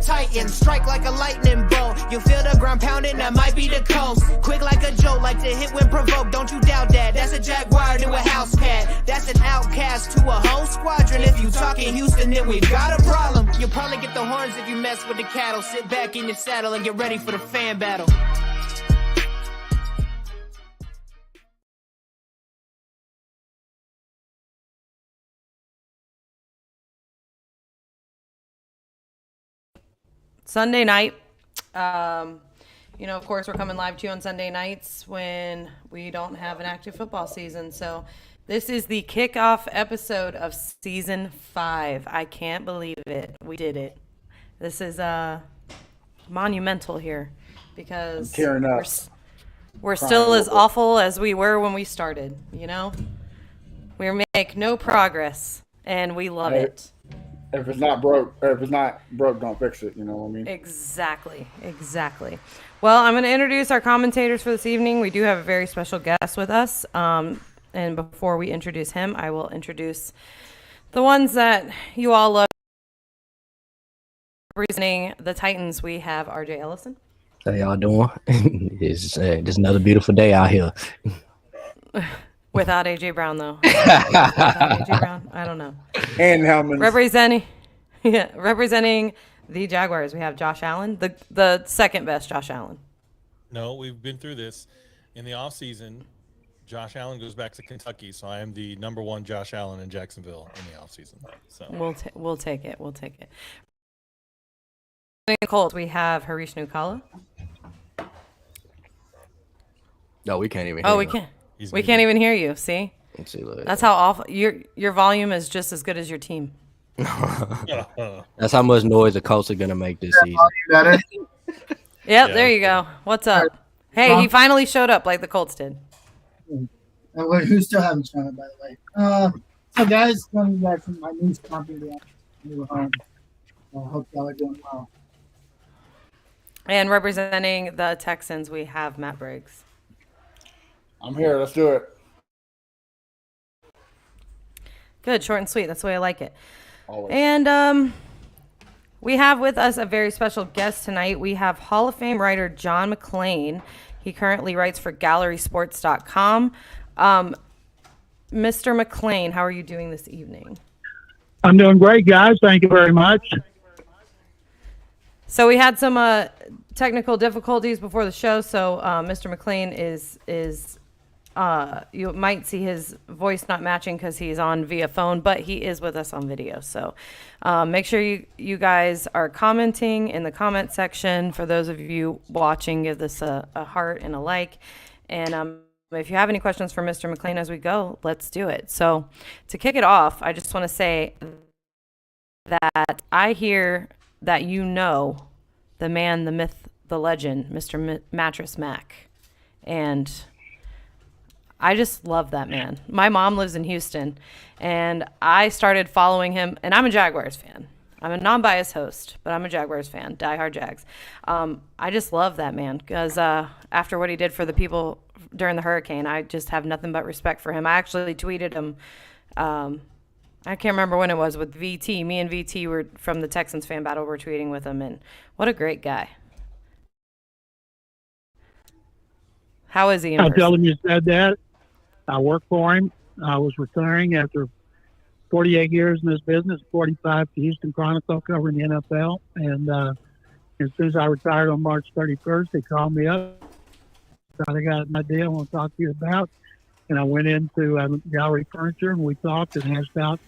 Titans. Strike like a lightning bolt. You feel the ground pounding, that might be the coast. Quick like a joke, like to hit when provoked. Don't you doubt that. That's a Jaguar to a house cat. That's an outcast to a whole squadron. If you talking Houston, then we've got a problem. You'll probably get the horns if you mess with the cattle. Sit back in your saddle and get ready for the fan battle. Sunday night. Of course, we're coming live to you on Sunday nights when we don't have an active football season. So this is the kickoff episode of season 5. I can't believe it. We did it. This is monumental here because we're still as awful as we were when we started. We make no progress, and we love it. If it's not broke, don't fix it. You know what I mean? Exactly. Well, I'm going to introduce our commentators for this evening. We do have a very special guest with us. And before we introduce him, I will introduce the ones that you all love. Representing the Titans, we have RJ Ellison. How y'all doing? It's just another beautiful day out here. Without AJ Brown, though. Without AJ Brown, I don't know. And Hellman. Representing the Jaguars, we have Josh Allen, the second best Josh Allen. No, we've been through this. In the offseason, Josh Allen goes back to Kentucky, so I am the number 1 Josh Allen in Jacksonville in the offseason. So we'll take it. In the Colts, we have Harish Nukala. No, we can't even hear him. We can't even hear you. See? Let's see, look. That's how awful your volume is. Just as good as your team. That's how much noise the Colts are gonna make this season. Yep, there you go. What's up? Hey, he finally showed up like the Colts did. Who still haven't shown up, by the way. So guys, coming back from my new company, new home. I hope y'all are doing well. And representing the Texans, we have Matt Briggs. I'm here. Let's do it. Good, short and sweet. That's the way I like it. Always. And we have with us a very special guest tonight. We have Hall of Fame writer John McClain. He currently writes for GallerySports.com. Mr. McClain, how are you doing this evening? I'm doing great, guys. Thank you very much. So we had some technical difficulties before the show. So Mr. McClain is you might see his voice not matching because he's on via phone, but he is with us on video. So make sure you guys are commenting in the comment section. For those of you watching, give this a heart and a like. And if you have any questions for Mr. McClain as we go, let's do it. So to kick it off, I just want to say that I hear that the man, the myth, the legend, Mr. Mattress Mac. And I just love that man. My mom lives in Houston, and I started following him, and I'm a Jaguars fan. I'm a non-biased host, but I'm a Jaguars fan, diehard Jags. I just love that man because after what he did for the people during the hurricane, I just have nothing but respect for him. I actually tweeted him. I can't remember when it was with VT. Me and VT were from the Texans fan battle. We're tweeting with him, and what a great guy. How is he in person? I'll tell him you said that. I work for him. I was retiring after 48 years in this business, 45 to Houston Chronicle covering the NFL. And as soon as I retired on March 31st, they called me up. Thought I got an idea I want to talk to you about. And I went into Gallery Furniture, and we talked and hashed out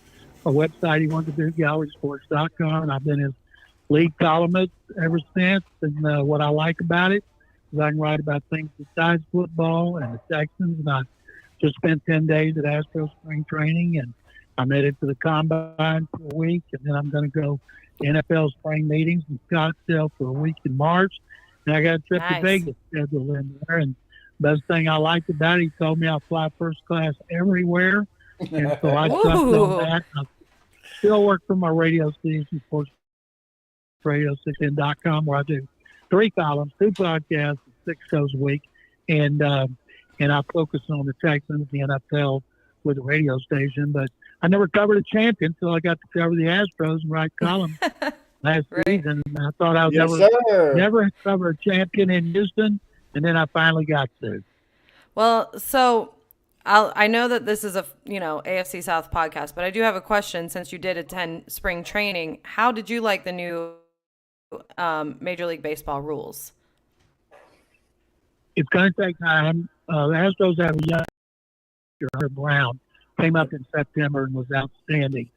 a website he wanted to do, GallerySports.com. And I've been his lead columnist ever since. And what I like about it is I can write about things besides football and the Texans. And I just spent 10 days at Astros spring training, and I'm headed to the Combine for a week. And then I'm going to go to NFL spring meetings in Scottsdale for a week in March. And I got a trip to Vegas scheduled in there. And best thing I liked about it, he told me I'll fly first class everywhere. And so I jumped on that. I still work for my radio station, sportsradio610.com, where I do 3 columns, 2 podcasts, 6 shows a week. And I focus on the Texans, the NFL with the radio station. But I never covered a champion until I got to cover the Astros and write columns last Right. season. I thought I would Yes, sir. never cover a champion in Houston, and then I finally got to. Well, so I know that this is a AFC South podcast, but I do have a question since you did attend spring training. How did you like the new Major League Baseball rules? It's going to take time. The Astros have a young Hunter Brown, came up in September and was outstanding.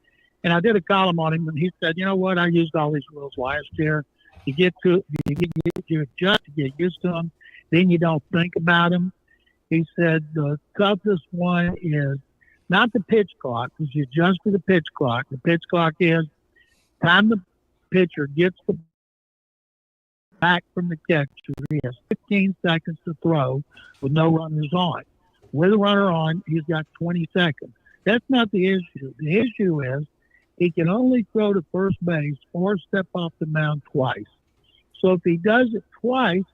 And I did a column on him, and he said, "You know what? I used all these rules last year. You adjust to get used to them, then you don't think about them." He said the toughest one is not the pitch clock, because you adjust to the pitch clock. The pitch clock is time the pitcher gets the back from the catcher. He has 15 seconds to throw with no runners on. With a runner on, he's got 20 seconds. That's not the issue. The issue is he can only throw to first base or step off the mound twice. So if he does it twice,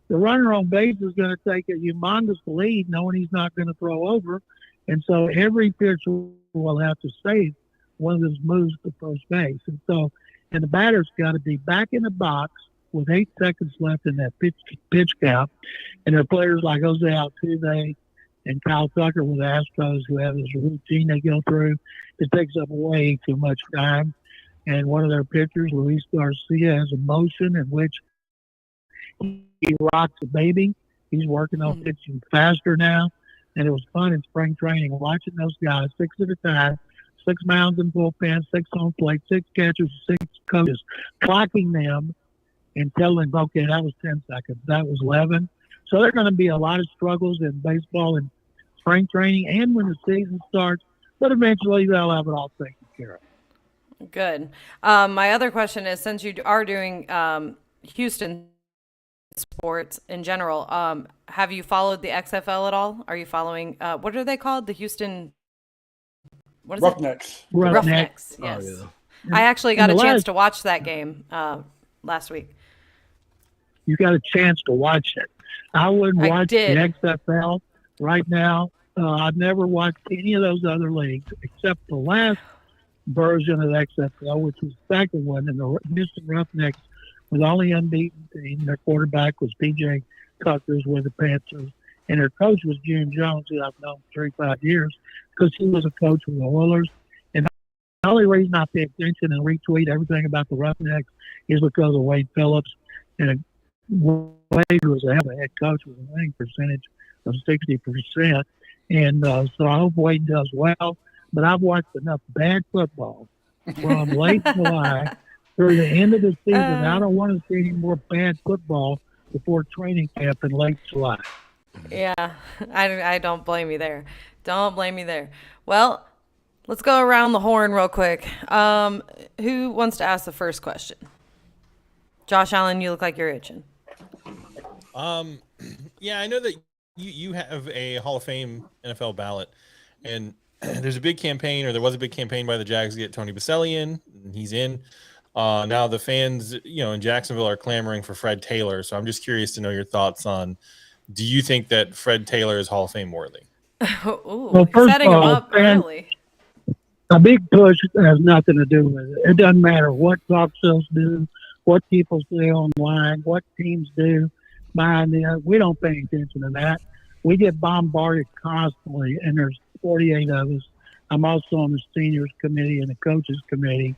the runner on base is going to take a humongous lead knowing he's not going to throw over. And so every pitcher will have to save one of those moves to first base. And the batter's got to be back in the box with 8 seconds left in that pitch count. And there are players like Jose Altuve and Kyle Tucker with the Astros who have this routine they go through. It takes up way too much time. And one of their pitchers, Luis Garcia, has a motion in which he rocks a baby. He's working on pitching faster now. And it was fun in spring training watching those guys, 6 at a time, 6 mounds in bullpen, 6 on plate, 6 catchers, 6 coaches, clocking them and telling them, okay, that was 10 seconds, that was 11. So there are going to be a lot of struggles in baseball and spring training and when the season starts, but eventually they'll have it all taken care of. Good. My other question is, since you are doing Houston sports in general, have you followed the XFL at all? Are you following, what are they called? The Houston, what is Roughnecks. it? Roughnecks, yes. Oh, I actually got a chance to watch that game last week. You got a chance to watch it. I wouldn't watch the did. XFL right now. I've never watched any of those other leagues except the last version of the XFL, which was the second one, and the Houston Roughnecks was the only unbeaten team. Their quarterback was P.J. Tuckers with the Panthers, and their coach was Jim Jones, who I've known for 35 years because he was a coach with the Oilers. And the only reason I pay attention and retweet everything about the Roughnecks is because of Wade Phillips. And Wade was a head coach with a winning percentage of 60%. And so I hope Wade does well. But I've watched enough bad football from late July through the end of the season. I don't want to see any more bad football before training camp in late July. Yeah, I don't blame you there. Don't blame me there. Well, let's go around the horn real quick. Who wants to ask the first question? Josh Allen, you look like you're itching. Yeah, I know that you have a Hall of Fame NFL ballot, and there's a big campaign, or there was a big campaign by the Jags to get Tony Baselli in, and he's in. Now the fans, in Jacksonville are clamoring for Fred Taylor. So I'm just curious to know your thoughts on, do you think that Fred Taylor is Hall of Fame worthy? Ooh, Well, first setting of him all, up early. A big push has nothing to do with it. It doesn't matter what talk shows do, what people say online, what teams do behind the. We don't pay attention to that. We get bombarded constantly, and there's 48 of us. I'm also on the seniors committee and the coaches committee,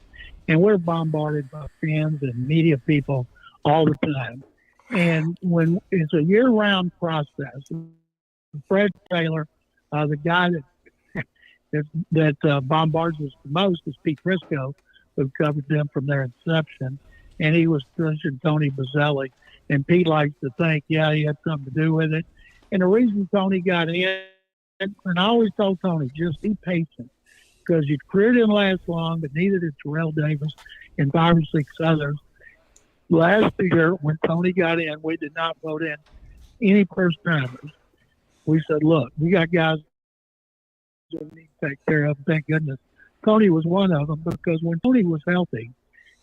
and we're bombarded by fans and media people all the time. And when it's a year-round process, Fred Taylor, the guy that bombards us the most is Pete Prisco, who covered them from their inception, and he was pushing Tony Baselli. And Pete likes to think, yeah, he had something to do with it. And the reason Tony got in, and I always told Tony, just be patient, because your career didn't last long, but neither did Terrell Davis and 5 or 6 others. Last year, when Tony got in, we did not vote in any first-timers. We said, look, we got guys that we need to take care of. Thank goodness. Tony was one of them, because when Tony was healthy,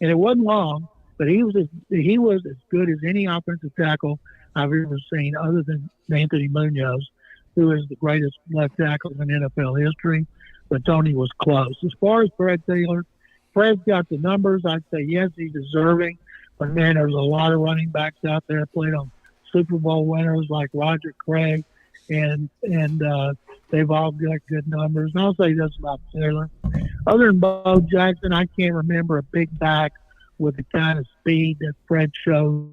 and it wasn't long, but he was as good as any offensive tackle I've ever seen, other than Anthony Munoz, who is the greatest left tackle in NFL history. But Tony was close. As far as Fred Taylor, Fred's got the numbers, I'd say yes, he's deserving. But man, there's a lot of running backs out there that played on Super Bowl winners like Roger Craig, and they've all got good numbers. And I'll say this about Taylor. Other than Bo Jackson, I can't remember a big back with the kind of speed that Fred showed.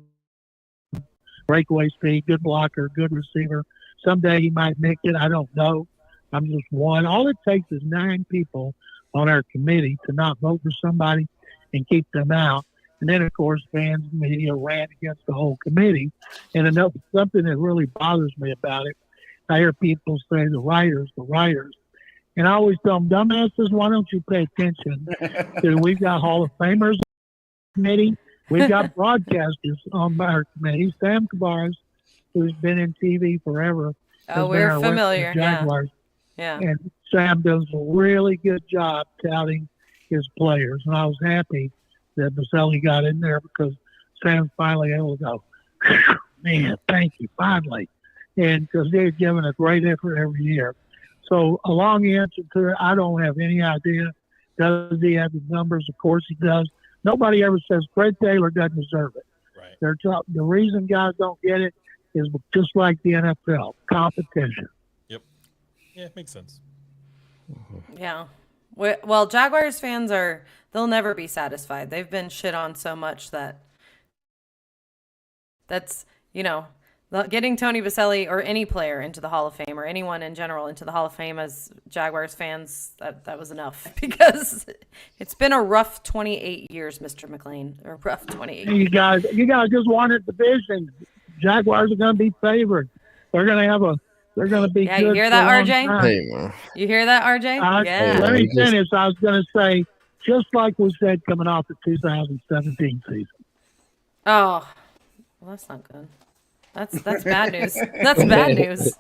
Breakaway speed, good blocker, good receiver. Someday he might make it. I don't know. I'm just one. All it takes is 9 people on our committee to not vote for somebody and keep them out. And then, of course, fans and media rant against the whole committee. And something that really bothers me about it, I hear people say the writers. And I always tell them, dumbasses, why don't you pay attention? We've got Hall of Famers on the committee. We've got broadcasters on our committee. Sam Kavares, who's been in TV forever. Oh, we're familiar. Jaguars. Yeah. And Sam does a really good job touting his players. And I was happy that Baselli got in there because Sam's finally able to go, man, thank you, finally. And because they're giving a great effort every year. So a long answer to it, I don't have any idea. Does he have the numbers? Of course he does. Nobody ever says Fred Taylor doesn't deserve it. Right. The reason guys don't get it is just like the NFL, competition. Yep. Yeah, it makes sense. Yeah. Well, Jaguars fans they'll never be satisfied. They've been shit on so much that's, getting Tony Baselli or any player into the Hall of Fame or anyone in general into the Hall of Fame as Jaguars fans, that was enough because it's been a rough 28 years, Mr. McClain. A rough 28 years. You guys just wanted division. Jaguars are going to be favored. They're going to be good. You hear that, RJ? Hey, man. You hear that, RJ? Yeah. Let me finish. I was going to say, just like we said coming off the 2017 season. Oh, well, that's not good. That's bad news. That's bad news.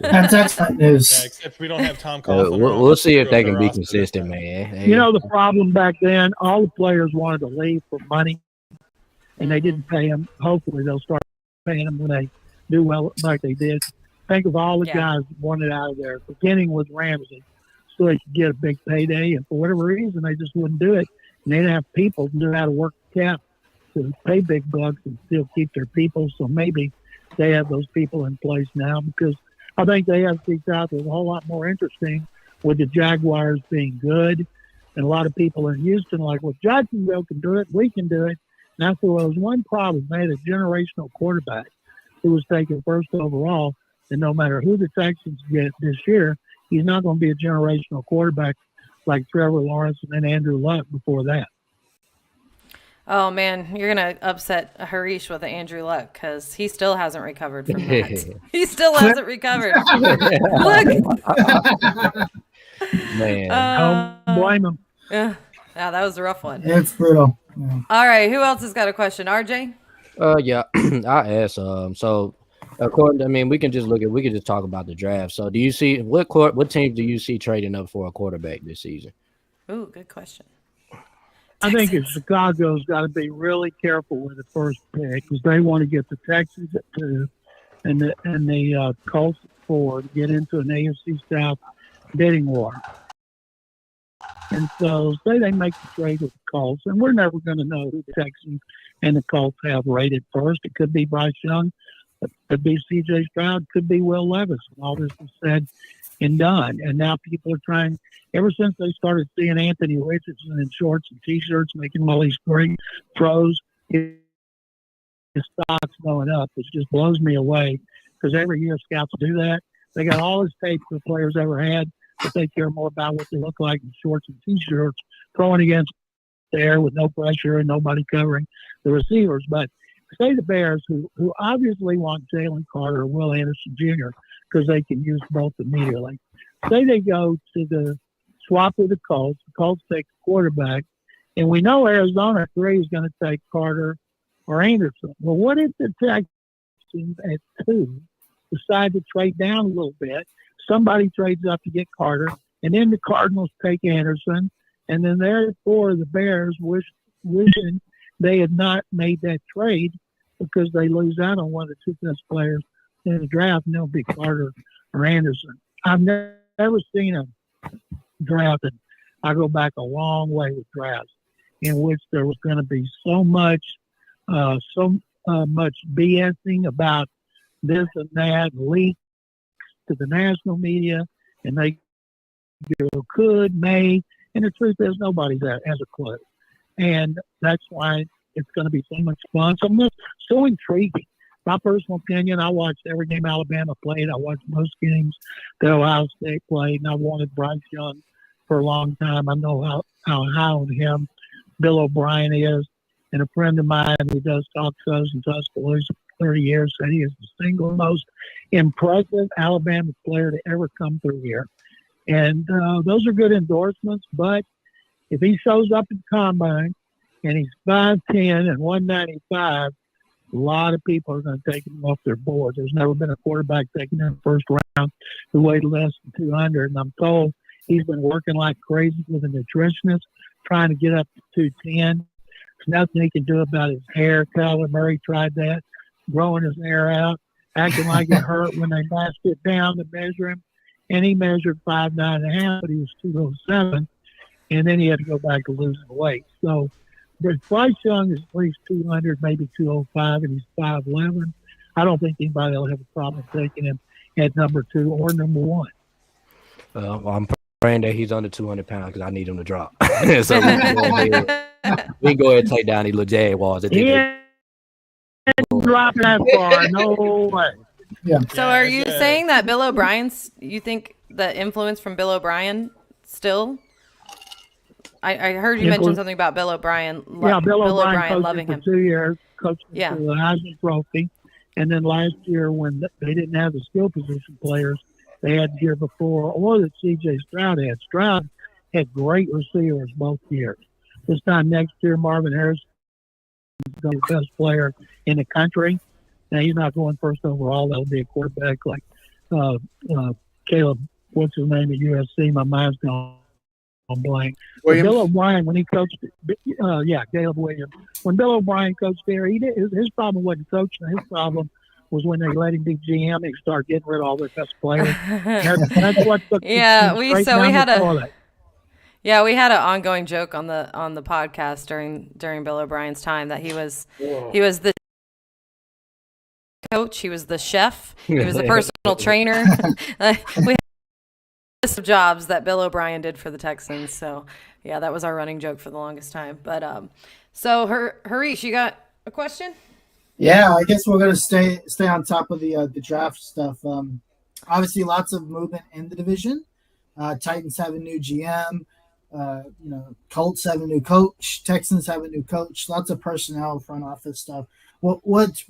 That's excellent news. Yeah, except we don't have Tom Coughlin. We'll see if they can be consistent, man. Hey. The problem back then, all the players wanted to leave for money, and they didn't pay them. Hopefully, they'll start paying them when they do well like they did. Think of all the guys that wanted out of there, beginning with Ramsey, so they could get a big payday, and for whatever reason, they just wouldn't do it. And they didn't have people to know how to work the cap to pay big bucks and still keep their people. So maybe they have those people in place now because I think the AFC South is a whole lot more interesting with the Jaguars being good. And a lot of people in Houston like, well, Jacksonville can do it. We can do it. And that's where there was one problem. They had a generational quarterback who was taken first overall. And no matter who the Texans get this year, he's not going to be a generational quarterback like Trevor Lawrence and then Andrew Luck before that. Oh, man, you're going to upset Harish with Andrew Luck because he still hasn't recovered from that. He still hasn't recovered. Look. Man. Don't blame him. Yeah, that was a rough one. It's brutal. Yeah. All right, who else has got a question? RJ? Yeah, I asked. So, we can just talk about the draft. So, do you see what teams do you see trading up for a quarterback this season? Ooh, good question. I think Chicago's got to be really careful with the first pick because they want to get the Texans at 2 and the Colts at 4 to get into an AFC South bidding war. And so say they make the trade with the Colts, and we're never going to know who the Texans and the Colts have rated first. It could be Bryce Young, it could be C.J. Stroud, could be Will Levis. All this is said and done. And now people are trying, ever since they started seeing Anthony Richardson in shorts and T-shirts making all these great throws, his stock's going up, which just blows me away because every year scouts do that. They got all this tape the players ever had, but they care more about what they look like in shorts and T-shirts, throwing against the air with no pressure and nobody covering the receivers. But say the Bears, who obviously want Jalen Carter or Will Anderson Jr., because they can use both immediately. Say they go to the swap with the Colts take a quarterback, and we know Arizona 3 is going to take Carter or Anderson. Well, what if the Texans at 2 decide to trade down a little bit? Somebody trades up to get Carter, and then the Cardinals take Anderson, and then therefore the Bears wishing they had not made that trade because they lose out on one of the 2 best players in the draft, and it'll be Carter or Anderson. I've never seen a draft, and I go back a long way with drafts in which there was going to be so much BSing about this and that, leaks to the national media, and they could, may, and the truth is nobody has a clue. And that's why it's going to be so much fun. So intriguing. My personal opinion, I watched every game Alabama played. I watched most games that Ohio State played, and I wanted Bryce Young for a long time. I know how high on him Bill O'Brien is, and a friend of mine who does talk shows in Tuscaloosa for 30 years said he is the single most impressive Alabama player to ever come through here. And those are good endorsements, but if he shows up in combine and he's 5'10" and 195, a lot of people are going to take him off their board. There's never been a quarterback taken in the first round who weighed less than 200, and I'm told he's been working like crazy with a nutritionist, trying to get up to 210. There's nothing he can do about his hair. Kyler Murray tried that, growing his hair out, acting like it hurt when they mashed it down to measure him. And he measured 5'9.5", but he was 207, and then he had to go back to losing weight. So, but Bryce Young is at least 200, maybe 205, and he's 5'11". I don't think anybody will have a problem taking him at number 2 or number 1. Well, I'm praying that he's under 200 pounds because I need him to drop. So we can go ahead and take down these little Jaguars. He ain't dropping that far. No way. Yeah. So are you saying that Bill O'Brien's, you think the influence from Bill O'Brien still? I heard you mention something about Bill O'Brien. Yeah, Bill O'Brien loving coached him for 2 years, coached Yeah. for the Heisman Trophy. And then last year when they didn't have the skill position players they had the year before, or that C.J. Stroud had. Stroud had great receivers both years. This time next year, Marvin Harrison is the best player in the country. Now, he's not going first overall. That'll be a quarterback like Caleb, what's his name at USC? My mind's gone blank. Bill O'Brien, when he coached, Caleb Williams. When Bill O'Brien coached there, his problem wasn't coaching. His problem was when they let him be GM and start getting rid of all their best players. That's what took we had an ongoing joke on the podcast during Bill O'Brien's time that he was the coach, he was the chef, he was the personal trainer. We had a list of jobs that Bill O'Brien did for the Texans. So yeah, that was our running joke for the longest time. But so Harish, you got a question? Yeah, I guess we're gonna stay on top of the draft stuff. Obviously, lots of movement in the division. Titans have a new GM. Colts have a new coach. Texans have a new coach. Lots of personnel, front office stuff. What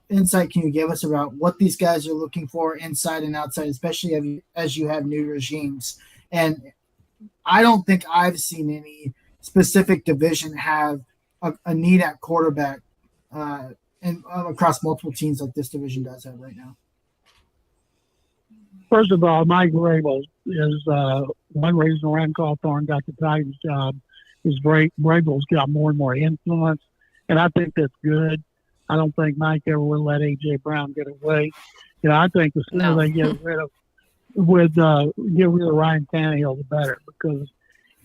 insight can you give us about what these guys are looking for inside and outside, especially as you have new regimes? And I don't think I've seen any specific division have a need at quarterback and across multiple teams like this division does have right now. First of all, Mike Vrabel is one reason Rand Cawthorn got the Titans job is Vrabel's got more and more influence, and I think that's good. I don't think Mike ever will let A.J. Brown get away. I think the sooner they get rid of Ryan Tannehill, the better, because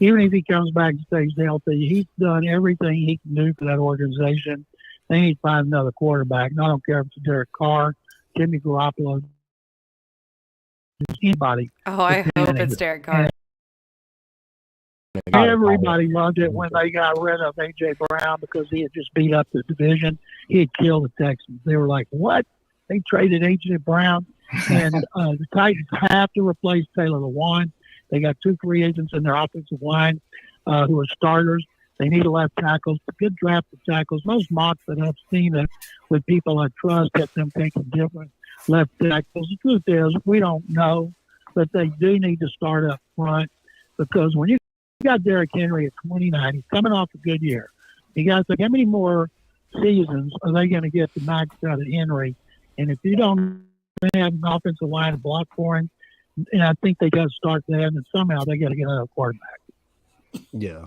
even if he comes back and stays healthy, he's done everything he can do for that organization. They need to find another quarterback. And I don't care if it's Derek Carr, Jimmy Garoppolo, anybody. Oh, I hope it's Derek Carr. Everybody loved it when they got rid of A.J. Brown because he had just beat up the division. He had killed the Texans. They were like, what? They traded A.J. Brown? And the Titans have to replace Taylor Lewan. They got 2 free agents in their offensive line who are starters. They need a left tackles, good draft of tackles. Most mocks that I've seen with people I trust have them taking different left tackles. The truth is, we don't know, but they do need to start up front because when you got Derrick Henry at 29, he's coming off a good year. You got to think, how many more seasons are they going to get to max out of Henry? And if you don't have an offensive line to block for him, and I think they got to start that, and somehow they got to get another quarterback. Yeah.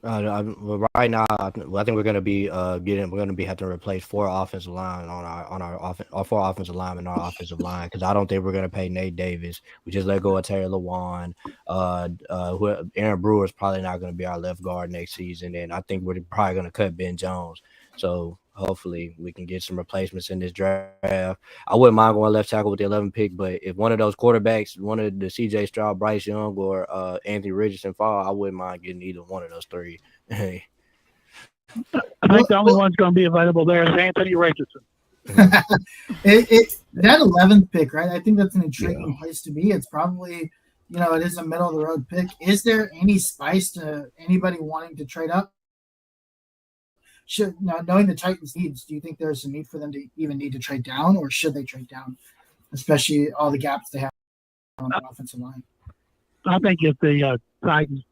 Right now, I think we're going to be having to replace 4 offensive line on our 4 offensive linemen on our offensive line, because I don't think we're going to pay Nate Davis. We just let go of Terry Lewan. Aaron Brewer is probably not going to be our left guard next season, and I think we're probably going to cut Ben Jones. So hopefully we can get some replacements in this draft. I wouldn't mind going left tackle with the 11th pick, but if one of those quarterbacks, one of the C.J. Stroud, Bryce Young, or Anthony Richardson fall, I wouldn't mind getting either one of those 3. I think the only one's going to be available there is Anthony Richardson. It's that 11th pick, right? I think that's an intriguing place to be. It's probably, it is a middle of the road pick. Is there any spice to anybody wanting to trade up? Knowing the Titans' needs, do you think there's a need for them to even need to trade down, or should they trade down, especially all the gaps they have on the offensive line? I think if the Titans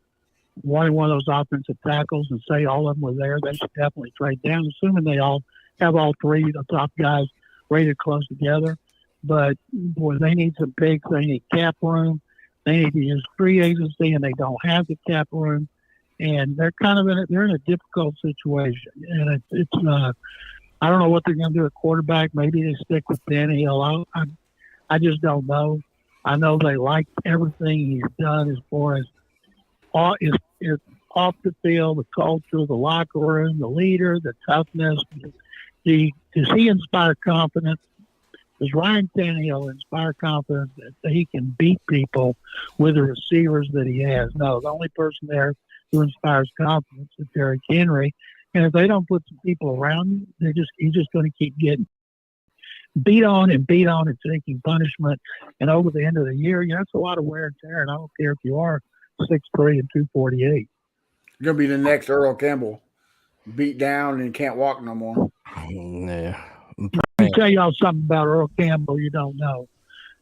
wanted one of those offensive tackles and say all of them were there, they should definitely trade down, assuming they all have all 3 of the top guys rated close together. But, boy, they need some picks. They need cap room. They need to use free agency, and they don't have the cap room. And they're kind of in a difficult situation. And it's I don't know what they're going to do at quarterback. Maybe they stick with Tannehill. I just don't know. I know they like everything he's done as far as is off the field, the culture, the locker room, the leader, the toughness. Does he inspire confidence? Does Ryan Tannehill inspire confidence that he can beat people with the receivers that he has? No, the only person there who inspires confidence is Derrick Henry. And if they don't put some people around him, he's just going to keep getting beat on and taking punishment. And over the end of the year, that's a lot of wear and tear. And I don't care if you are 6'3" and 248. You're gonna be the next Earl Campbell, beat down and can't walk no more. Yeah. Let me tell y'all something about Earl Campbell you don't know.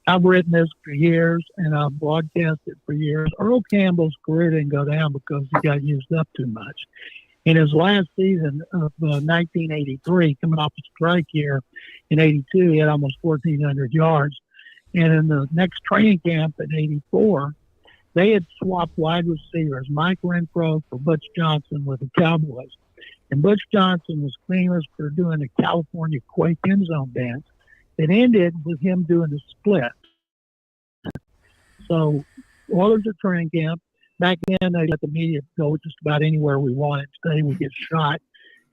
I've written this for years, and I've broadcast it for years. Earl Campbell's career didn't go down because he got used up too much. In his last season of 1983, coming off a strike year in 82, he had almost 1,400 yards. And in the next training camp in 84, they had swapped wide receivers, Mike Renfro for Butch Johnson with the Cowboys. And Butch Johnson was famous for doing a California Quake end zone dance. It ended with him doing the split. So, Oilers at training camp. Back then, they let the media go just about anywhere we wanted. Today, we get shot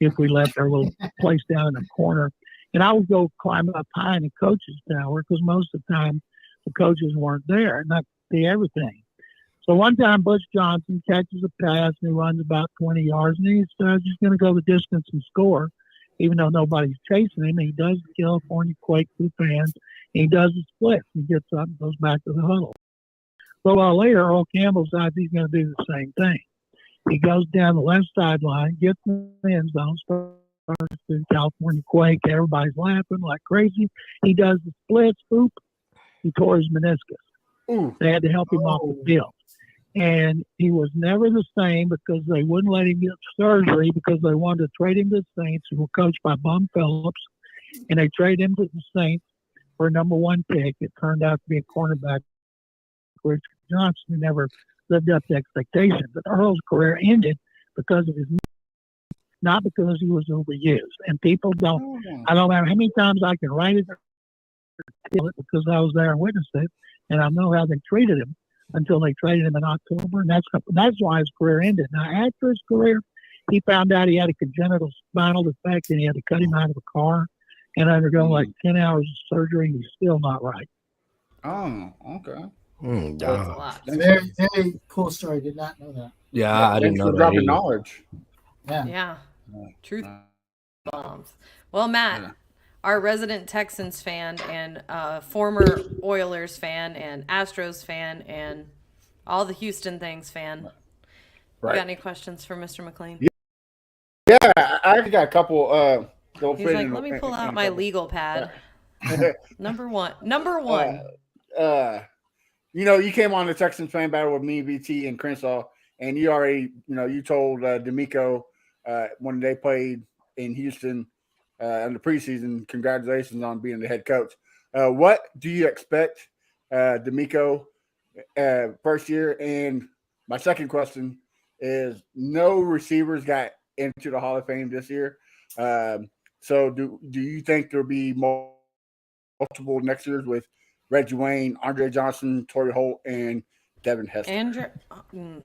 if we left our little place down in the corner. And I would go climb up high in the coach's tower because most of the time the coaches weren't there, not see everything. So one time, Butch Johnson catches a pass and he runs about 20 yards, and he's just going to go the distance and score, even though nobody's chasing him. He does the California Quake through fans, and he does the split. He gets up and goes back to the huddle. So a while later, Earl Campbell decides he's going to do the same thing. He goes down the left sideline, gets in the end zone, starts the California Quake. Everybody's laughing like crazy. He does the splits. Oop, he tore his meniscus. Ooh. They had to help him off the field. And he was never the same because they wouldn't let him get surgery because they wanted to trade him to the Saints, who were coached by Bum Phillips. And they traded him to the Saints for a number 1 pick. It turned out to be a cornerback, Rich Johnson, who never lived up to expectations. But Earl's career ended because of his knee, not because he was overused. And people don't, I don't know how many times I can write it or tell it because I was there and witnessed it, and I know how they treated him until they traded him in October, and that's why his career ended. Now, after his career, he found out he had a congenital spinal defect, and he had to cut him out of a car and undergo like 10 hours of surgery, and he's still not right. Oh, okay. That's a lot. Very, very cool story. Did not know that. Yeah, I didn't know that dropping either. knowledge. Yeah. Truth bombs. Well, Matt, our resident Texans fan and former Oilers fan and Astros fan and all the Houston things fan. Right. You got any questions for Mr. McClain? Yeah, I actually got a couple. He's like, let me pull out my legal pad. Number one. You came on the Texans fan battle with me, BT, and Crenshaw, and you already, you told D'Amico when they played in Houston in the preseason, congratulations on being the head coach. What do you expect D'Amico first year? And my second question, is no receivers got into the Hall of Fame this year. So do you think there'll be multiple next years with Reggie Wayne, Andre Johnson, Torrey Holt, and Devin Hester? Andrew,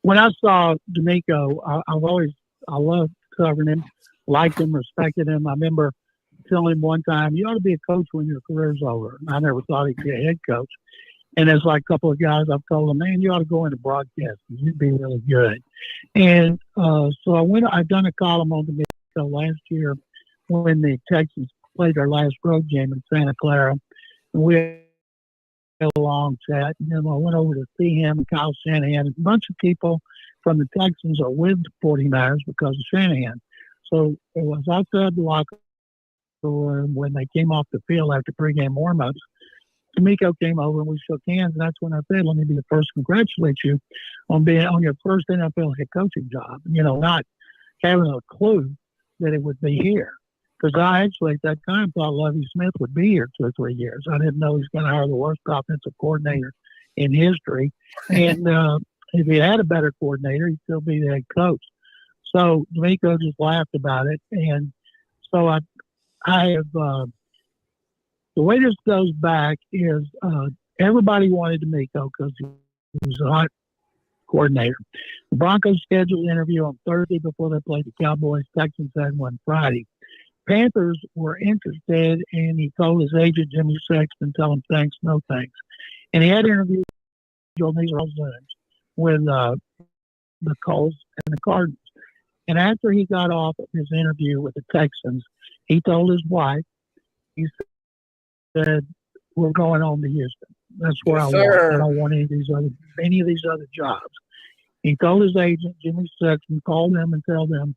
When I saw D'Amico, I loved covering him, liked him, respected him. I remember telling him one time, "You ought to be a coach when your career's over." I never thought he'd be a head coach. And there's like a couple of guys I've told them, "Man, you ought to go into broadcasting. You'd be really good." And so I'd done a column on D'Amico last year when the Texans played their last road game in Santa Clara. And we had a long chat. And then I went over to see him and Kyle Shanahan. A bunch of people from the Texans are with the 49ers because of Shanahan. So it was outside the locker room when they came off the field after pregame warmups. D'Amico came over and we shook hands, and that's when I said, "Let me be the first to congratulate you on being on your first NFL head coaching job." Not having a clue that it would be here, because I actually at that time thought Lovie Smith would be here 2 or 3 years. I didn't know he was going to hire the worst offensive coordinator in history, and if he had a better coordinator, he'd still be the head coach. So D'Amico just laughed about it, and so I have. The way this goes back is everybody wanted D'Amico because he was a hot coordinator. The Broncos scheduled an interview on Thursday before they played the Cowboys. Texans had one Friday. Panthers were interested, and he told his agent, Jimmy Sexton, tell him thanks, no thanks. And he had interviews on these with the Colts and the Cardinals. And after he got off of his interview with the Texans, he told his wife, he said, "We're going on to Houston. That's where I want. I don't want any of these other jobs." He told his agent, Jimmy Sexton, call them and tell them,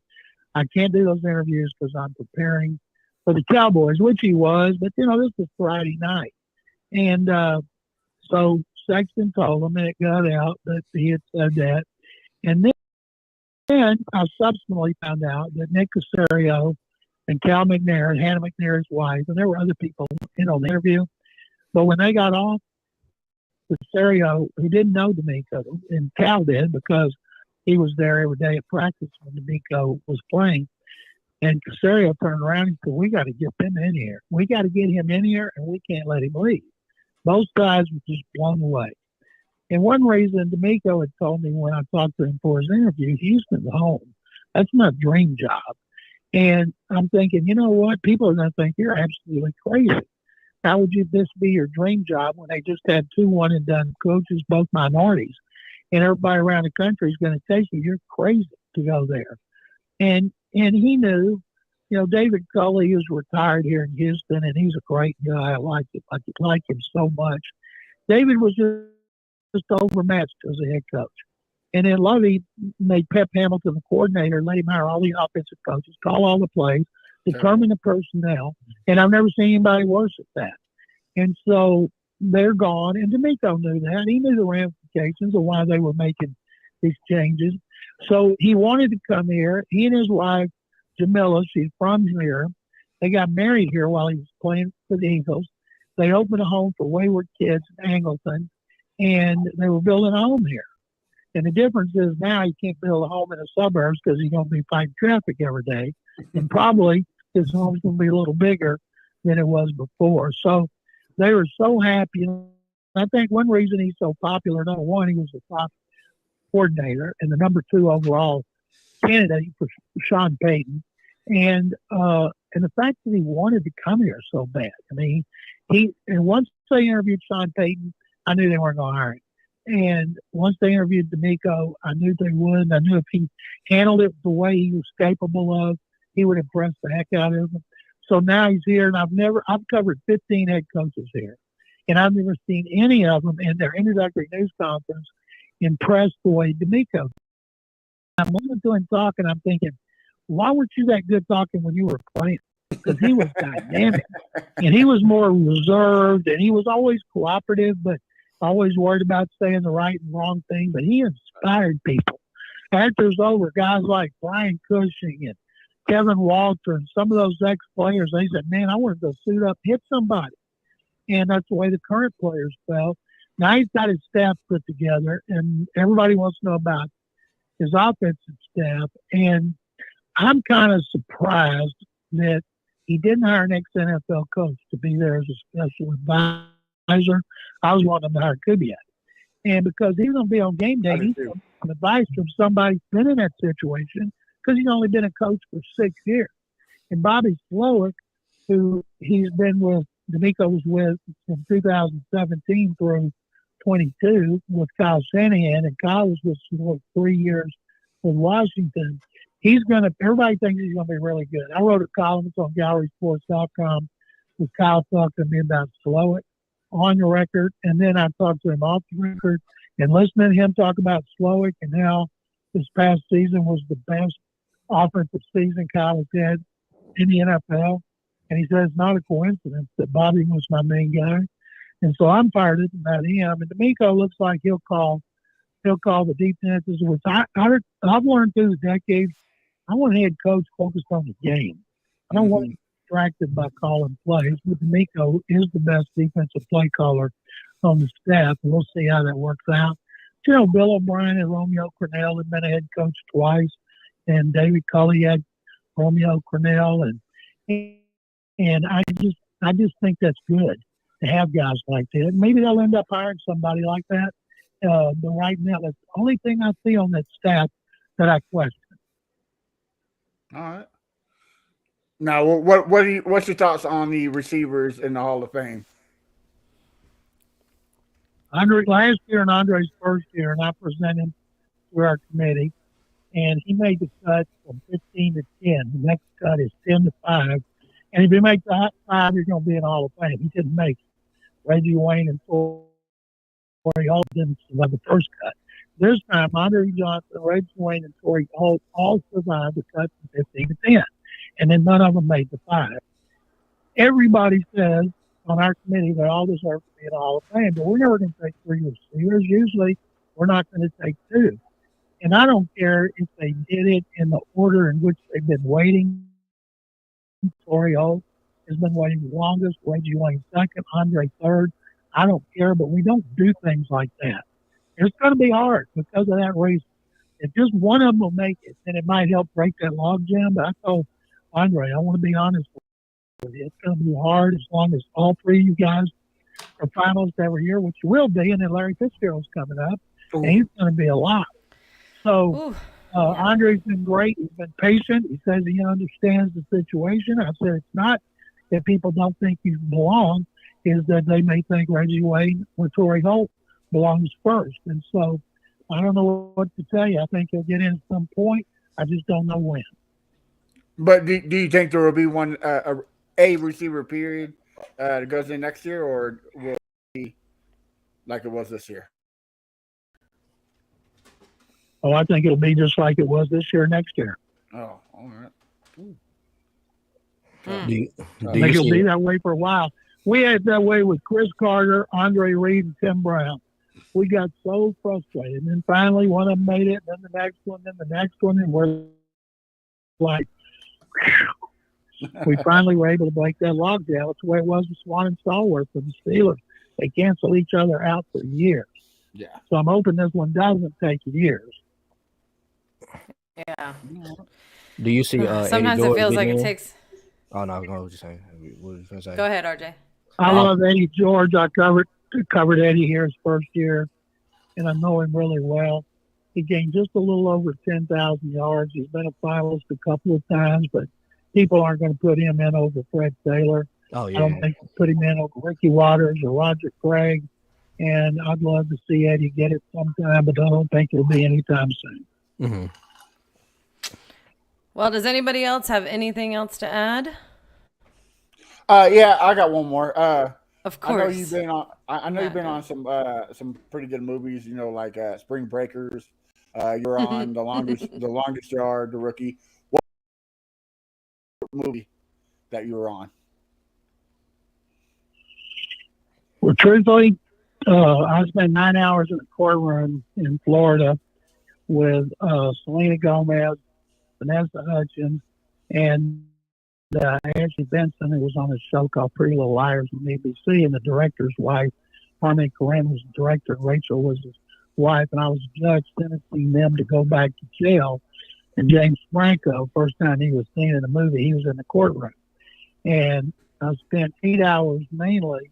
"I can't do those interviews because I'm preparing for the Cowboys," which he was. But this was Friday night, and so Sexton told him, and it got out that he had said that. And then I subsequently found out that Nick Caserio and Cal McNair and Hannah McNair's wife, and there were other people in on the interview. But when they got off, Caserio, who didn't know D'Amico, and Cal did because he was there every day at practice when D'Amico was playing. And Caserio turned around and said, "We got to get them in here. We got to get him in here, and we can't let him leave." Both guys were just blown away. And one reason D'Amico had told me when I talked to him for his interview, Houston's home. That's my dream job. And I'm thinking, you know what? People are going to think you're absolutely crazy. How would this be your dream job when they just had 2 one-and-done coaches, both minorities? And everybody around the country is going to tell you you're crazy to go there. And he knew, David Culley is retired here in Houston, and he's a great guy. I like him so much. David was just overmatched as a head coach. And then Lovey made Pep Hamilton the coordinator, let him hire all the offensive coaches, call all the plays, determine the personnel. And I've never seen anybody worse at that. And so they're gone. And D'Amico knew that. He knew the ramifications of why they were making these changes. So he wanted to come here. He and his wife, Jamila, she's from here. They got married here while he was playing for the Eagles. They opened a home for wayward kids in Angleton, and they were building a home here. And the difference is now you can't build a home in the suburbs because you're going to be fighting traffic every day. And probably his home's going to be a little bigger than it was before. So they were so happy. I think one reason he's so popular, number one, he was the top coordinator and the number 2 overall candidate for Sean Payton. And the fact that he wanted to come here so bad. I mean, and once they interviewed Sean Payton, I knew they weren't going to hire him. And once they interviewed D'Amico, I knew they would. I knew if he handled it the way he was capable of, he would impress the heck out of them. So now he's here, and I've covered 15 head coaches here, and I've never seen any of them in their introductory news conference impressed the way D'Amico. I'm listening to him talk, and I'm thinking, why weren't you that good talking when you were playing? Because he was dynamic, and he was more reserved, and he was always cooperative, but always worried about saying the right and wrong thing. But he inspired people. After it was over, guys like Brian Cushing and Kevin Walter and some of those ex-players, they said, "Man, I want to go suit up, hit somebody." And that's the way the current players felt. Now he's got his staff put together, and everybody wants to know about his offensive staff. And I'm kind of surprised that he didn't hire an ex-NFL coach to be there as a special advisor. I was wanting to hire Kubiak. And because he's going to be on game day, he's going to get advice from somebody who's been in that situation because he's only been a coach for 6 years. And Bobby Slowick, who he's been with, D'Amico was with from 2017 through 22 with Kyle Shanahan, and Kyle was with for 3 years with Washington. Everybody thinks he's going to be really good. I wrote a column on GallerySports.com with Kyle talking to me about Slowick on the record, and then I talked to him off the record, and listening to him talk about Slowick and how this past season was the best offensive season Kyle has had in the NFL. And he says it's not a coincidence that Bobby was my main guy. And so I'm fired up about him. And D'Amico looks like he'll call the defenses, which I've learned through the decades. I want a head coach focused on the game. I don't want to be distracted by calling plays. But D'Amico is the best defensive play caller on the staff, and we'll see how that works out. You know, Bill O'Brien and Romeo Crennel have been a head coach twice, and David Culley had Romeo Crennel, and I just think that's good to have guys like that. Maybe they'll end up hiring somebody like that. But right now, that's the only thing I see on that staff that I question. All right. Now, what's your thoughts on the receivers in the Hall of Fame? Last year in Andre's first year, and I presented him to our committee, and he made the cut from 15 to 10. The next cut is 10 to 5. And if he makes the hot 5, he's going to be in the Hall of Fame. He didn't make it. Reggie Wayne and Torrey Holt didn't survive the first cut. This time, Andre Johnson, Reggie Wayne, and Torrey Holt all survived the cut from 15 to 10. And then none of them made the 5. Everybody says on our committee they all deserve to be in the Hall of Fame, but we're never going to take 3 receivers. Usually, we're not going to take 2. And I don't care if they did it in the order in which they've been waiting. Torrey Holt has been waiting the longest, Reggie Wayne second, Andre third. I don't care, but we don't do things like that. It's going to be hard because of that reason. If just one of them will make it, then it might help break that logjam. But I told Andre, I want to be honest with you. It's going to be hard as long as all 3 of you guys are finalists every year, which you will be, and then Larry Fitzgerald's coming up, and he's going to be a lot. So Andre's been great. He's been patient. He says he understands the situation. I said it's not that people don't think you belong, is that they may think Reggie Wayne or Torrey Holt belongs first. And so I don't know what to tell you. I think he'll get in at some point. I just don't know when. But do you think there will be one a receiver period that goes in next year, or will it be like it was this year? Oh, I think it'll be just like it was this year, next year. Oh, all right. I think it'll be that way for a while. We had it that way with Chris Carter, Andre Reed, and Tim Brown. We got so frustrated. And then finally one of them made it, then the next one, and we're like, we finally were able to break that logjam. That's the way it was with Swan and Stallworth for the Steelers. They cancel each other out for years. Yeah. So I'm hoping this one doesn't take years. Yeah. Do you see? Sometimes it feels like it takes. Oh no, I was just saying. What was you gonna say? Go ahead, RJ. I love Eddie George. I covered Eddie here his first year, and I know him really well. He gained just a little over 10,000 yards. He's been a finalist a couple of times, but people aren't going to put him in over Fred Taylor. Oh yeah. I don't think they'll put him in over Ricky Waters or Roger Craig. And I'd love to see Eddie get it sometime, but I don't think it'll be anytime soon. Mm-hmm. Well, does anybody else have anything else to add? Yeah, I got one more. Of course. I know you've been on. I know you've been on some pretty good movies. You know, like Spring Breakers. You're on the longest yard, The Rookie. What movie that you were on? Well, truthfully, I spent 9 hours in a courtroom in Florida with Selena Gomez, Vanessa Hudgens, and Ashley Benson, who was on a show called Pretty Little Liars on ABC, and the director's wife, Harmony Korine was the director, Rachel was his wife, and I was a judge sentencing them to go back to jail. And James Franco, first time he was seen in the movie, he was in the courtroom. And I spent 8 hours mainly.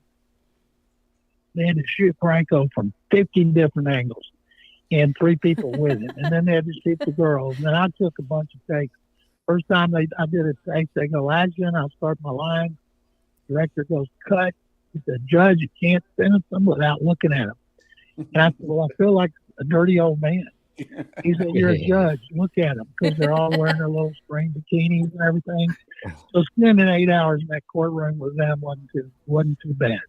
They had to shoot Franco from 50 different angles and 3 people with him. And then they had to shoot the girls. And then I took a bunch of takes. First time I did a take, they go, action, I'll start my line. Director goes, cut. He said, Judge, you can't sentence them without looking at them. And I said, well, I feel like a dirty old man. He said, you're a judge. Look at them, because they're all wearing their little spring bikinis and everything. So spending 8 hours in that courtroom with them wasn't too bad.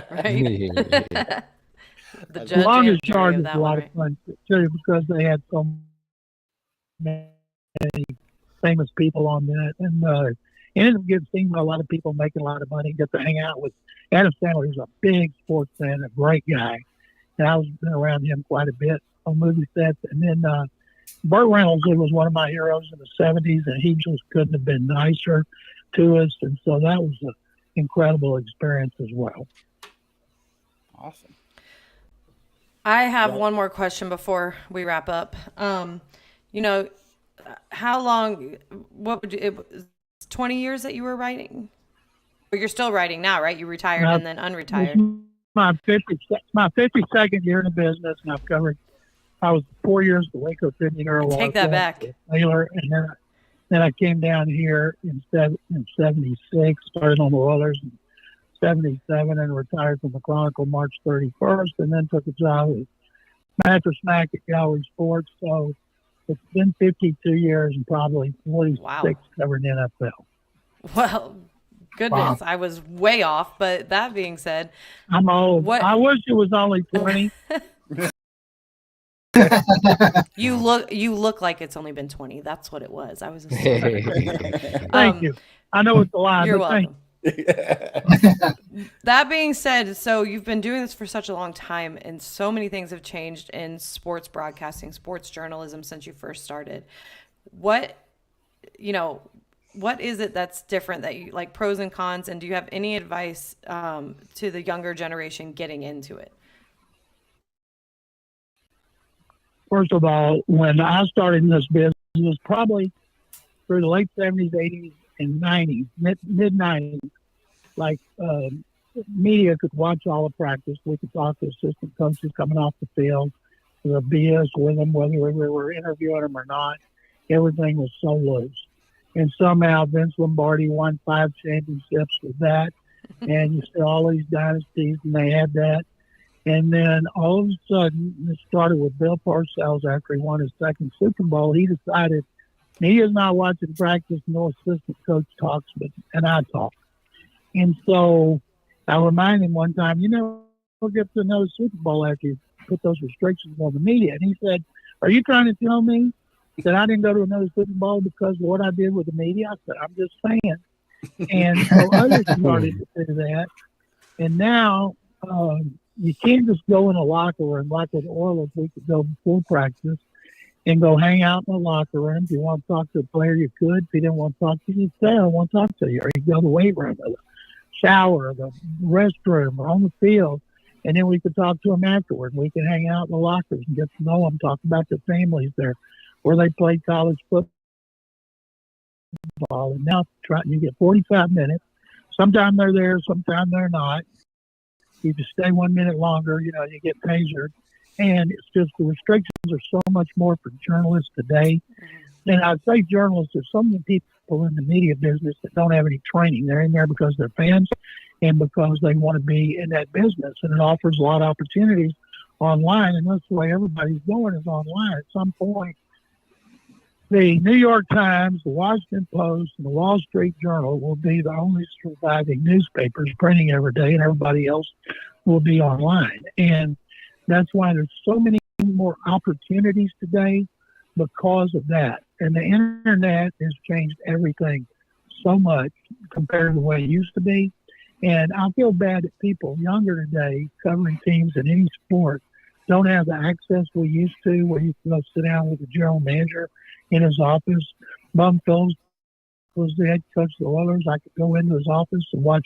Right. The The judge longest and jury charge of was that a one, lot right? of fun too, because they had so many famous people on that, and ended up getting seen by a lot of people, making a lot of money. Get to hang out with Adam Sandler. He was a big sports fan, a great guy, and I was been around him quite a bit on movie sets. And then Burt Reynolds, who was one of my heroes in the '70s, and he just couldn't have been nicer to us, and so that was an incredible experience as well. Awesome. I have one more question before we wrap up. You know, how long, what would you, it was 20 years that you were writing? But you're still writing now, right? You retired and then unretired. My 52nd year in the business, and I've covered. I was 4 years the Waco Tribune Herald. Take that back. Taylor, and then I came down here in '76, started on the Oilers in '77, and retired from the Chronicle March 31st, and then took a job at Mattress Mac at Gallery Sports. So it's been 52 years and probably 46 covering NFL. Well, goodness, I was way off. But that being said, I'm old. I wish it was only 20. you look like it's only been 20. That's what it was. I was assuming. Thank you. I know it's a lot. You're but welcome. That being said, so you've been doing this for such a long time, and so many things have changed in sports broadcasting, sports journalism since you first started. What is it that's different, that you like, pros and cons, and do you have any advice to the younger generation getting into it? First of all, when I started in this business, it was probably through the late 70s, 80s, and 90s, mid-90s. Like, media could watch all the practice. We could talk to assistant coaches coming off the field. The BS with them, whether we were interviewing them or not. Everything was so loose. And somehow Vince Lombardi won 5 championships with that. And you see all these dynasties, and they had that. And then all of a sudden, it started with Bill Parcells after he won his second Super Bowl. He decided he is not watching practice, no assistant coach talks, and I talk. And so I reminded him one time, you never get to another Super Bowl after you put those restrictions on the media. And he said, are you trying to tell me that I didn't go to another Super Bowl because of what I did with the media? I said, I'm just saying. And so others started to say that. And now, you can't just go in a locker room like with the Oilers. We could go before practice and go hang out in the locker room. If you want to talk to a player, you could. If you didn't want to talk to you, you'd say, I don't want to talk to you. Or you go to the weight room, or the shower, or the restroom, or on the field. And then we could talk to them afterward. We could hang out in the lockers and get to know them, talk about their families there, where they played college football. And now you get 45 minutes. Sometimes they're there, sometimes they're not. You just stay 1 minute longer, you get tasered. And it's just the restrictions are so much more for journalists today. And I'd say journalists, there's so many people in the media business that don't have any training. They're in there because they're fans and because they want to be in that business. And it offers a lot of opportunities online. And that's the way everybody's going, is online. At some point, the New York Times, the Washington Post, and the Wall Street Journal will be the only surviving newspapers printing every day, and everybody else will be online. And that's why there's so many more opportunities today because of that. And the internet has changed everything so much compared to the way it used to be. And I feel bad that people younger today covering teams in any sport don't have the access we used to, where you can go sit down with the general manager in his office. Bum Phillips was the head coach of the Oilers. I could go into his office and watch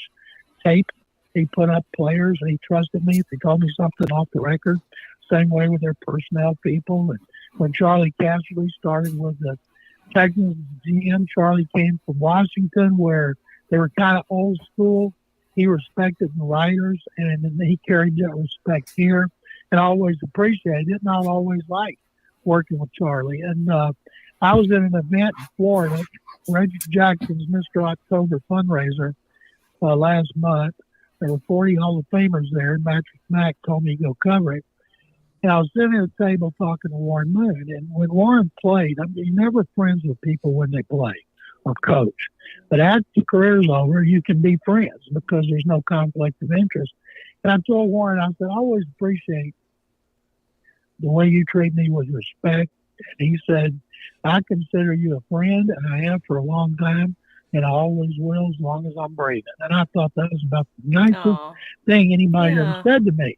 tape he put up players and he trusted me. If he told me something off the record, same way with their personnel people. And when Charlie Casserly started with the Texans GM, Charlie came from Washington where they were kind of old school. He respected the writers, and he carried that respect here, and I always appreciated it, and I always liked working with Charlie. And I was at an event in Florida, Reggie Jackson's Mr. October fundraiser last month. There were 40 Hall of Famers there, and Patrick Mack told me to go cover it. And I was sitting at a table talking to Warren Moon, and when Warren played, I mean, you're never friends with people when they play or coach. But after your career's over, you can be friends because there's no conflict of interest. And I told Warren, I said, I always appreciate the way you treat me with respect. And he said, I consider you a friend, and I have for a long time, and I always will as long as I'm breathing. And I thought that was about the nicest thing anybody ever said to me.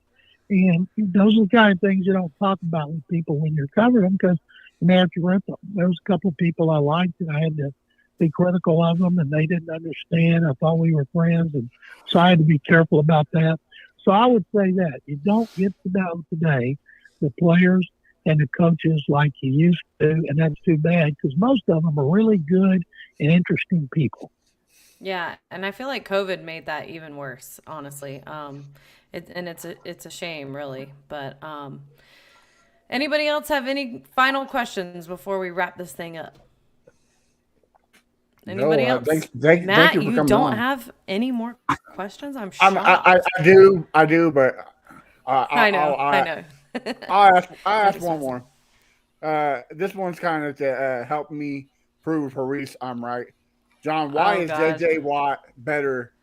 And those are the kind of things you don't talk about with people when you're covering them because you may have to rip them. There was a couple of people I liked, and I had to be critical of them, and they didn't understand. I thought we were friends, and so I had to be careful about that. So I would say that you don't get to know today the players and the coaches like you used to, and that's too bad because most of them are really good and interesting people. Yeah, and I feel like COVID made that even worse, honestly. It's a shame, really. But anybody else have any final questions before we wrap this thing up? Anybody else? Thank Matt, you for you coming don't on. have any more questions? I'm shocked. I do, but I know. I'll ask one more. This one's kind of to help me prove Haris I'm right. John, why is J.J. Watt better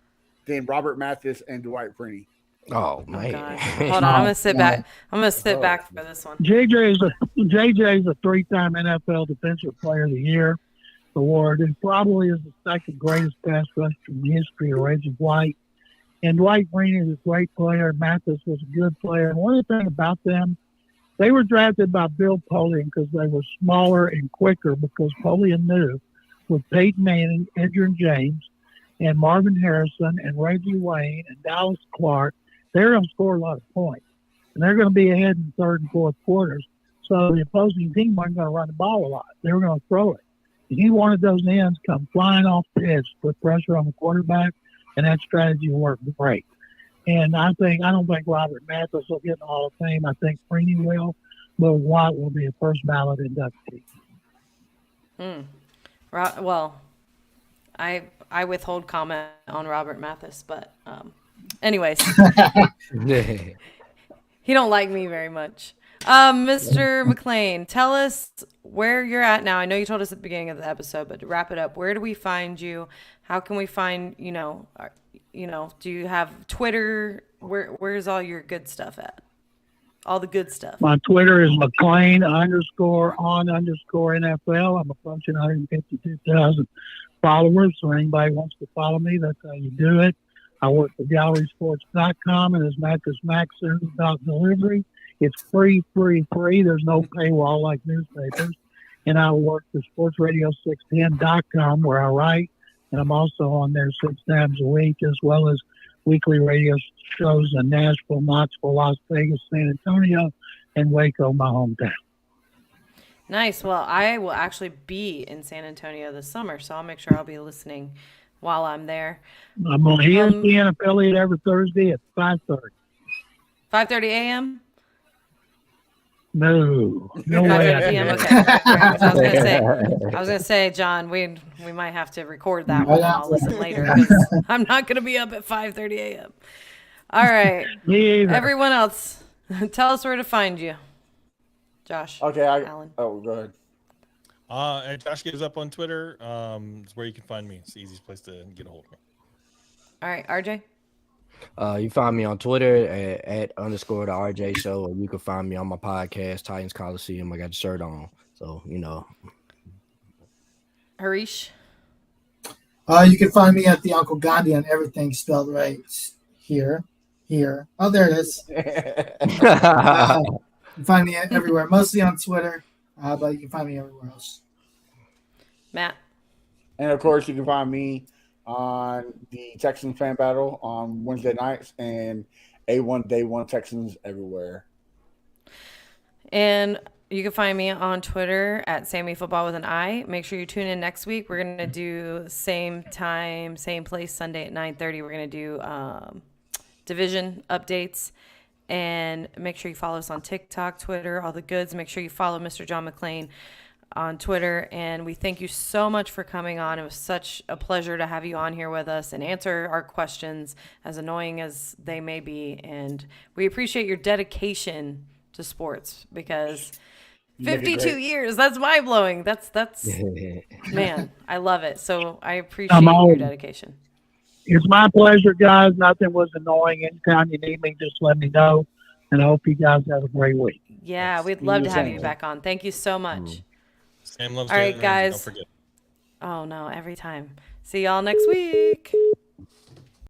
than Robert Mathis and Dwight Freeney? Oh man! Hold on, I'm gonna sit back. I'm gonna sit back for this one. JJ's a 3-time NFL Defensive Player of the Year award, and probably is the second greatest pass rusher in the history of Reggie White. And Dwight Freeney is a great player. Mathis was a good player. And one of the things about them, they were drafted by Bill Polian because they were smaller and quicker because Polian knew with Peyton Manning, Edgerrin James, and Marvin Harrison, and Reggie Wayne, and Dallas Clark, they're going to score a lot of points. And they're going to be ahead in third and fourth quarters. So the opposing team wasn't going to run the ball a lot. They were going to throw it. And he wanted those ends come flying off the edge, put pressure on the quarterback, and that strategy worked great. And I don't think Robert Mathis will get in the Hall of Fame. I think Freeney will, but Watt will be a first ballot inductee. Well, I withhold comment on Robert Mathis, but anyways, he don't like me very much. Mr. McClain, tell us where you're at now. I know you told us at the beginning of the episode, but to wrap it up, where do we find you? How can we find, do you have Twitter? Where's all your good stuff at? All the good stuff. My Twitter is McClain _on_NFL. I'm approaching 152,000 followers. So anybody wants to follow me, that's how you do it. I work for GallerySports.com, and as Mattress Max says about delivery, it's free. There's no paywall like newspapers. And I work for SportsRadio610.com where I write, and I'm also on there 6 times a week, as well as weekly radio shows in Nashville, Knoxville, Las Vegas, San Antonio, and Waco, my hometown. Nice. Well, I will actually be in San Antonio this summer, so I'll make sure I'll be listening while I'm there. I'm on ESPN affiliate every Thursday at 5:30. 5:30 a.m.? No way. 5:30 p.m. Okay. I was gonna say, John, we might have to record that one. I'll listen later because I'm not gonna be up at 5:30 a.m. All right. Me either. Everyone else, tell us where to find you. Josh. Okay, Alan. go ahead. Josh Gives Up on Twitter. It's where you can find me. It's the easiest place to get a hold of me. All right, RJ. You find me on Twitter at _ the RJ Show, or you can find me on my podcast, Titans Coliseum. I got the shirt on, so Harish. You can find me at the Uncle Gandhi on everything spelled right. Here. Oh, there it is. You can find me everywhere, mostly on Twitter, but you can find me everywhere else. Matt. And of course, you can find me on the Texans fan battle on Wednesday nights and A1 Day One Texans everywhere. And you can find me on Twitter at Sammy Football with an I. Make sure you tune in next week. We're gonna do same time, same place, Sunday at 9:30. We're gonna do division updates. And make sure you follow us on TikTok, Twitter, all the goods. Make sure you follow Mr. John McClain on Twitter. And we thank you so much for coming on. It was such a pleasure to have you on here with us and answer our questions, as annoying as they may be. And we appreciate your dedication to sports, because 52 years, that's mind blowing. That's man, I love it. So I appreciate your dedication. It's my pleasure, guys. Nothing was annoying. Anytime you need me, just let me know. And I hope you guys have a great week. Yeah, we'd love to have you back on. Thank you so much. Sam loves all right, Jalen Ramsey, guys. don't forget. Oh, no, every time. See y'all next week.